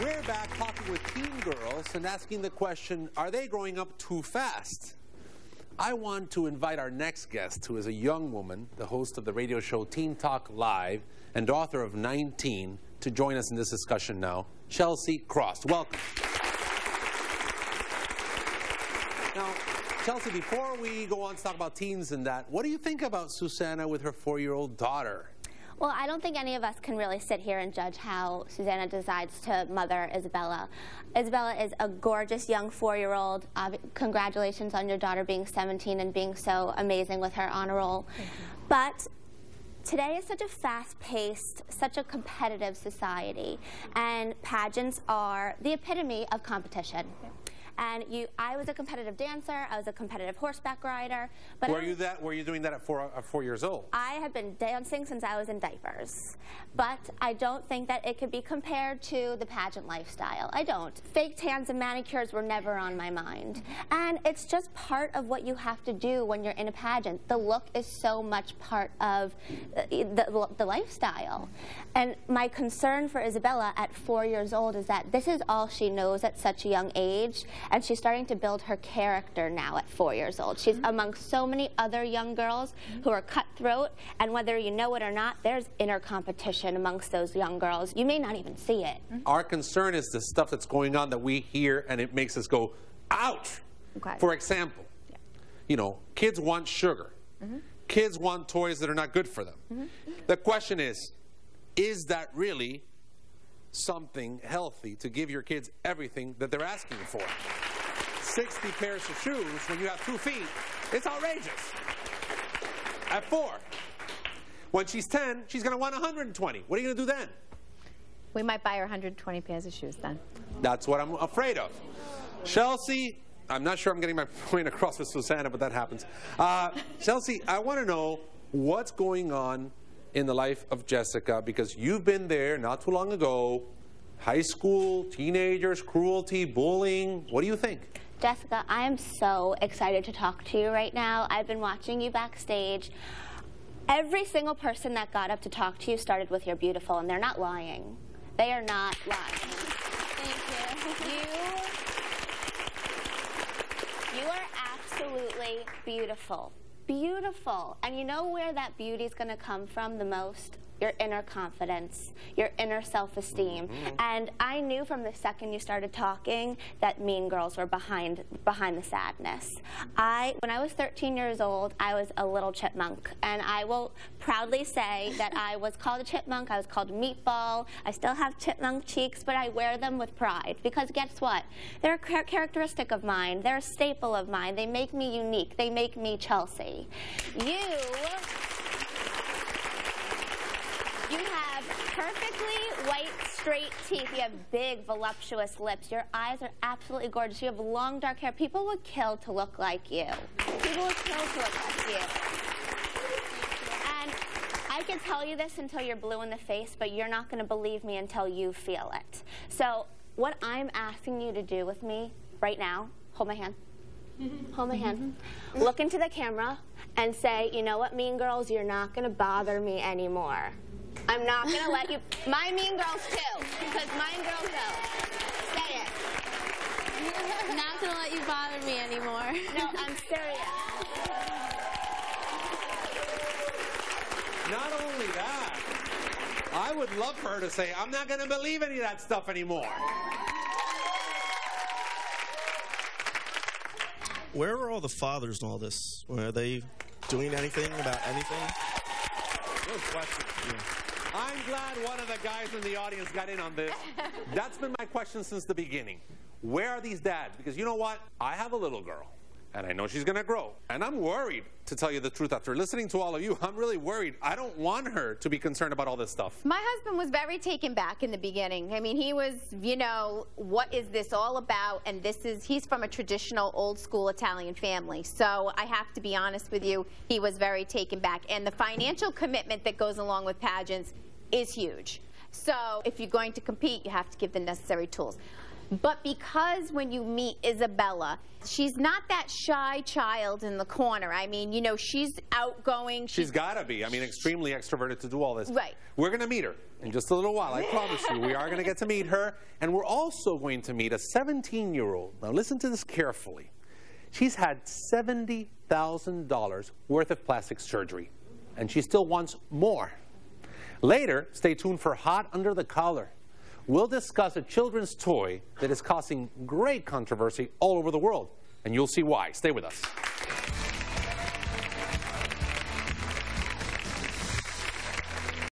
We're back talking with teen girls and asking the question, are they growing up too fast? I want to invite our next guest, who is a young woman, the host of the radio show Teen Talk Live and author of 19, to join us in this discussion now, Chelsea Krost. Welcome. Now, Chelsea, before we go on to talk about teens and that, what do you think about Susanna with her 4-year-old daughter? Well, I don't think any of us can really sit here and judge how Susanna decides to mother Isabella. Isabella is a gorgeous young 4-year-old. Congratulations on your daughter being 17 and being so amazing with her honor roll. But today is such a fast-paced, such a competitive society, and pageants are the epitome of competition. And I was a competitive dancer. I was a competitive horseback rider. But Were you doing that at 4 years old? I have been dancing since I was in diapers. But I don't think that it could be compared to the pageant lifestyle. I don't. Fake tans and manicures were never on my mind. And it's just part of what you have to do when you're in a pageant. The look is so much part of the lifestyle. And my concern for Isabella at 4 years old is that this is all she knows at such a young age. And she's starting to build her character now at 4 years old. She's among so many other young girls who are cutthroat, and whether you know it or not, there's inner competition amongst those young girls. You may not even see it. Our concern is the stuff that's going on that we hear, and it makes us go, ouch. Okay. For example, you know, kids want sugar. Kids want toys that are not good for them. The question is that really something healthy to give your kids everything that they're asking for? 60 pairs of shoes when you have 2 feet, it's outrageous. At 4, when she's 10, she's going to want 120. What are you going to do then? We might buy her 120 pairs of shoes then. That's what I'm afraid of. Chelsea, I'm not sure I'm getting my point across with Susanna, but that happens. Chelsea, I want to know what's going on in the life of Jessica, because you've been there not too long ago. High school, teenagers, cruelty, bullying. What do you think? Jessica, I am so excited to talk to you right now. I've been watching you backstage. Every single person that got up to talk to you started with "you're beautiful," and they're not lying. They are not lying. Thank you. You are absolutely beautiful. Beautiful. And you know where that beauty is going to come from the most? Your inner confidence, your inner self-esteem. And I knew from the second you started talking that Mean Girls were behind the sadness. When I was 13 years old, I was a little chipmunk. And I will proudly say that I was called a chipmunk, I was called a meatball. I still have chipmunk cheeks, but I wear them with pride. Because guess what? They're a characteristic of mine. They're a staple of mine. They make me unique. They make me Chelsea. You have perfectly white, straight teeth. You have big, voluptuous lips. Your eyes are absolutely gorgeous. You have long, dark hair. People would kill to look like you. People would kill to look like you. And I can tell you this until you're blue in the face, but you're not going to believe me until you feel it. So what I'm asking you to do with me right now, hold my hand. Hold my hand. Look into the camera and say, you know what, Mean Girls, you're not going to bother me anymore. I'm not going to let you... My Mean Girls, too, because Mean Girls know. Say it. I'm not going to let you bother me anymore. No, I'm serious. Not only that, I would love for her to say, I'm not going to believe any of that stuff anymore. Where were all the fathers in all this? Were they doing anything about anything? Good question. Yeah. I'm glad one of the guys in the audience got in on this. That's been my question since the beginning. Where are these dads? Because you know what? I have a little girl, and I know she's going to grow. And I'm worried, to tell you the truth. After listening to all of you, I'm really worried. I don't want her to be concerned about all this stuff. My husband was very taken back in the beginning. I mean, he was, you know, what is this all about? And he's from a traditional old school Italian family. So I have to be honest with you, he was very taken back. And the financial commitment that goes along with pageants is huge. So if you're going to compete, you have to give the necessary tools. But because when you meet Isabella, she's not that shy child in the corner. I mean, you know, she's outgoing. She's got to be. I mean, extremely extroverted to do all this. Right. We're going to meet her in just a little while. I promise you. We are going to get to meet her. And we're also going to meet a 17-year-old. Now, listen to this carefully. She's had $70,000 worth of plastic surgery, and she still wants more. Later, stay tuned for Hot Under the Collar. We'll discuss a children's toy that is causing great controversy all over the world, and you'll see why. Stay with us.